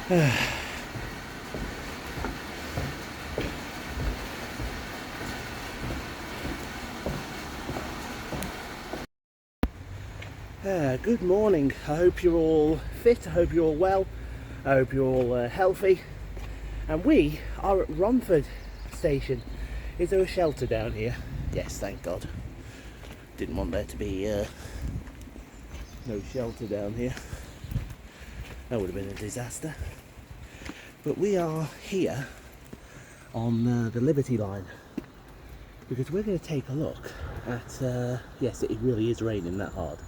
Good morning. I hope you're all fit, I hope you're all well, I hope you're all healthy. And we are at Romford station. Is there a shelter down here? Yes, thank God. Didn't want there to be no shelter down here. That would have been a disaster. But we are here on the Liberty line because we're going to take a look at, yes, it really is raining that hard.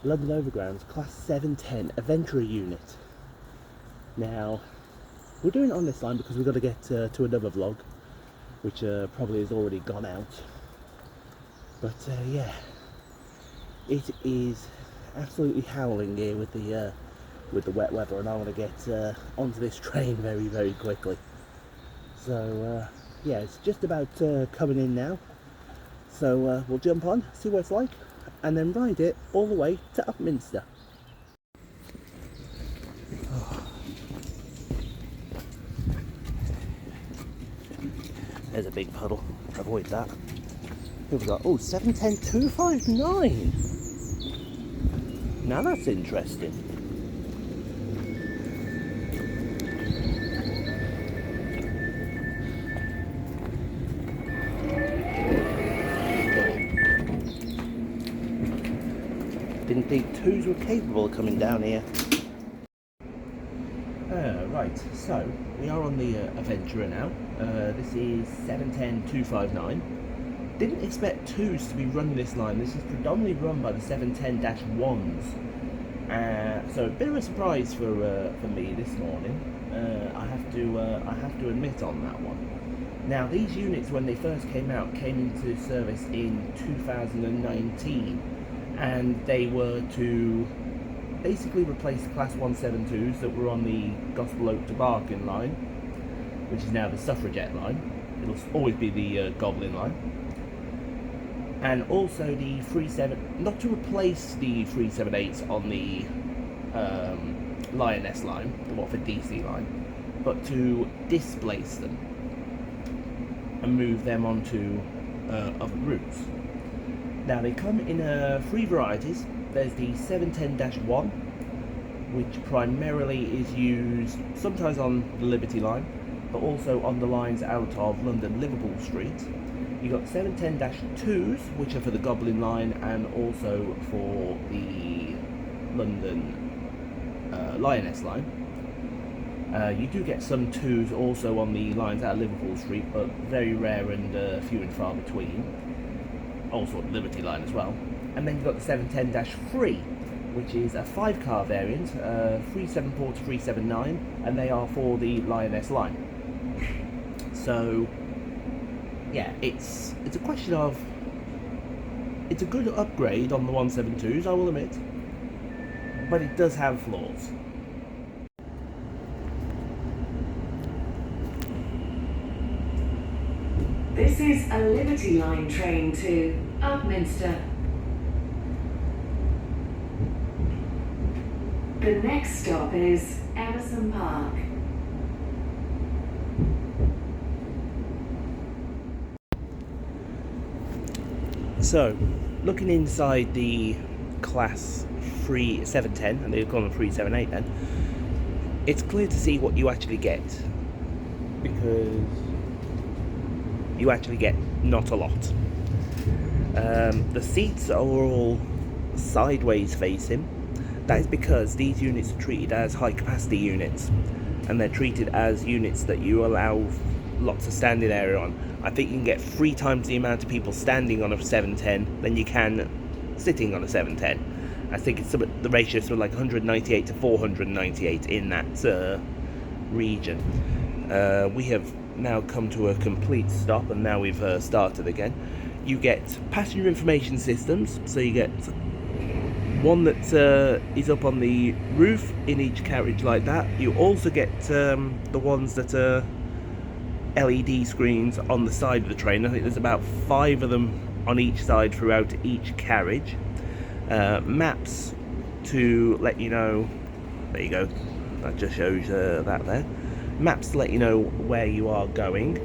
London Overground, class 710 Aventra unit. Now, we're doing it on this line because we've got to get to another vlog, which probably has already gone out. But yeah, it is absolutely howling here with the wet weather, and I want to get onto this train very, very quickly. So yeah, it's just about coming in now. So we'll jump on, see what it's like, and then ride it all the way to Upminster. Oh. There's a big puddle, avoid that. Here we got, oh, 710259. Now that's interesting. Didn't think twos were capable of coming down here. Right, so we are on the Aventra now. This is 710259. Didn't expect twos to be running this line. This is predominantly run by the 710-1s. So a bit of a surprise for me this morning. I have to admit on that one. Now these units, when they first came out, came into service in 2019. And they were to basically replace the class 172s that were on the Gospel Oak to Barking line, which is now the Suffragette line. It'll always be the Goblin line. And also the 37, not to replace the 378s on the Lioness line, the Watford DC line, but to displace them and move them onto other routes. Now they come in three varieties. There's the 710-1, which primarily is used sometimes on the Liberty line, but also on the lines out of London Liverpool Street. You've got 710-2s, which are for the Goblin line and also for the London Lioness line. You do get some 2s also on the lines out of Liverpool Street, but very rare and few and far between. Also on the Liberty line as well. And then you've got the 710-3, which is a 5-car variant, 374 to 379, and they are for the Lioness line. So yeah, it's a question of, it's a good upgrade on the 172s, I will admit, but it does have flaws. This is a Liberty Line train to Upminster. The next stop is Emerson Park. So, looking inside the class 710, and they've gone on 378 then, it's clear to see what you actually get, because you actually get not a lot. The seats are all sideways facing. That is because these units are treated as high capacity units, and they're treated as units that you allow lots of standing area on. I think you can get 3 times the amount of people standing on a 710 than you can sitting on a 710. I think it's the ratio is like 198 to 498 in that region. We have now come to a complete stop, and now we've started again. You get passenger information systems, so you get one that is up on the roof in each carriage like that. You also get the ones that are LED screens on the side of the train. I think there's about 5 of them on each side throughout each carriage. Maps to let you know, there you go, That just shows that there. Maps to let you know where you are going.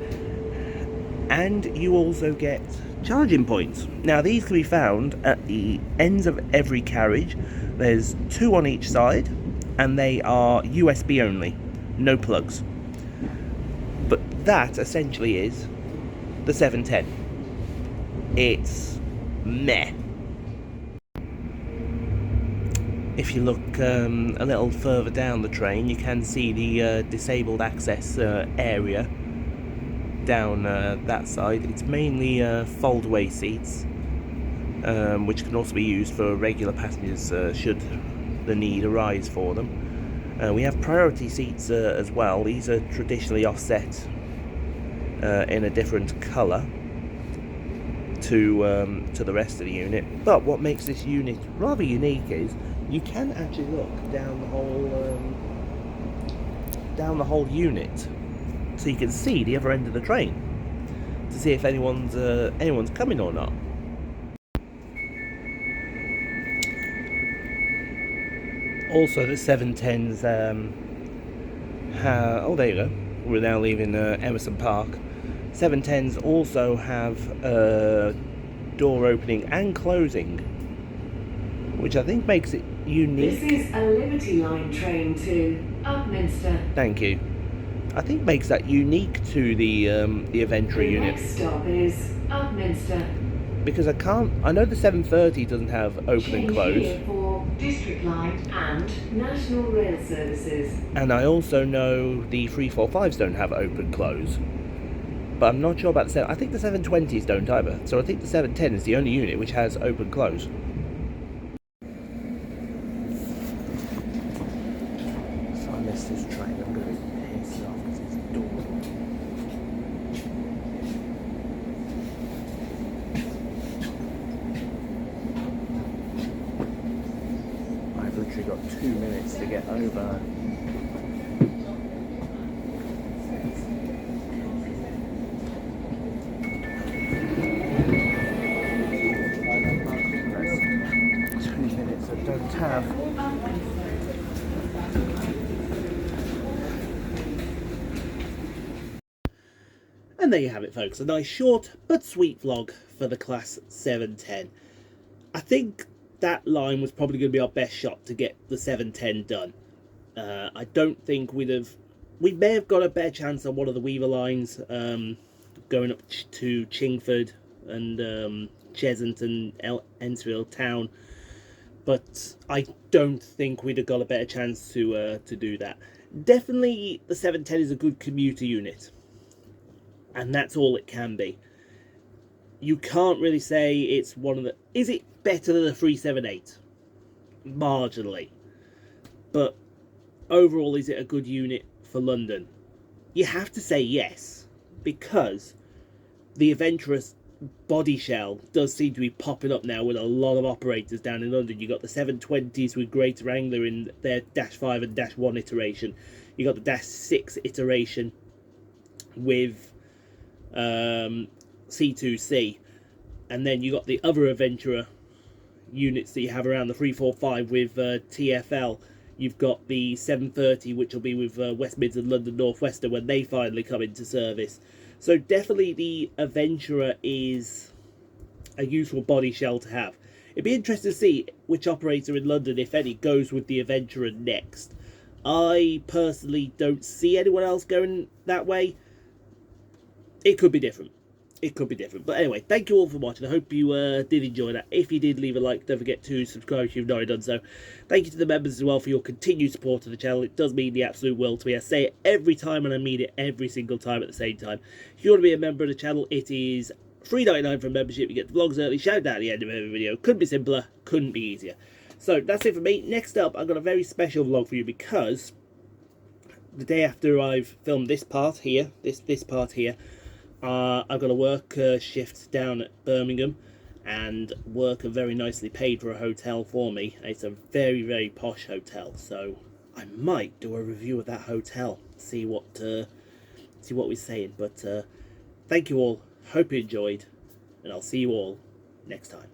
And you also get charging points. Now these can be found at the ends of every carriage. There's 2 on each side, and they are USB only, no plugs. But that essentially is the 710. It's meh. If you look a little further down the train, you can see the disabled access area down that side. It's mainly fold-away seats, which can also be used for regular passengers should the need arise for them. We have priority seats as well. These are traditionally offset in a different colour to the rest of the unit. But what makes this unit rather unique is you can actually look down the whole unit, so you can see the other end of the train to see if anyone's coming or not. Also, the 710s oh, there you go. We're now leaving Emerson Park. 710s also have door opening and closing, which I think makes it unique. This is a Liberty Line train to Upminster. Thank you. I think makes that unique to the Aventra The unit. next stop is Upminster. Because I know the 730 doesn't have open and Change close. here for District Line and National Rail Services. And I also know the 345s don't have open close. But I'm not sure about the 7. I think the 720s don't either. So I think the 710 is the only unit which has open close. So I missed this train. I'm going to be pissed off because it's adorable. I've literally got 2 minutes to get over. Have. And there you have it, folks. A nice short but sweet vlog for the Class 710. I think that line was probably going to be our best shot to get the 710 done. I don't think we may have got a better chance on one of the Weaver lines, going up to Chingford and Cheshunt and Enfield Town. But I don't think we'd have got a better chance to do that. Definitely the 710 is a good commuter unit. And that's all it can be. You can't really say it's one of the... Is it better than a 378? Marginally. But overall, is it a good unit for London? You have to say yes. Because the Aventra's body shell does seem to be popping up now with a lot of operators down in London. You got the 720s with Greater Anglia in their -5 and -1 iteration. You got the -6 iteration with C2C, and then you got the other Aventra units that you have around the 345 with TfL. You've got the 730, which will be with West Mids and London North Western when they finally come into service. So definitely the Aventra is a useful body shell to have. It'd be interesting to see which operator in London, if any, goes with the Aventra next. I personally don't see anyone else going that way. It could be different. It could be different. But anyway, thank you all for watching. I hope you did enjoy that. If you did, leave a like. Don't forget to subscribe if you've not done so. Thank you to the members as well for your continued support of the channel. It does mean the absolute world to me. I say it every time and I mean it every single time at the same time. If you want to be a member of the channel, it is $3.99 for a membership. You get the vlogs early, shout out at the end of every video. Couldn't be simpler, couldn't be easier. So that's it for me. Next up, I've got a very special vlog for you because the day after I've filmed this part here, this part here, I've got a work shift down at Birmingham, and work are very nicely paid for a hotel for me. It's a very, very posh hotel, so I might do a review of that hotel, see what we're saying. But thank you all, hope you enjoyed, and I'll see you all next time.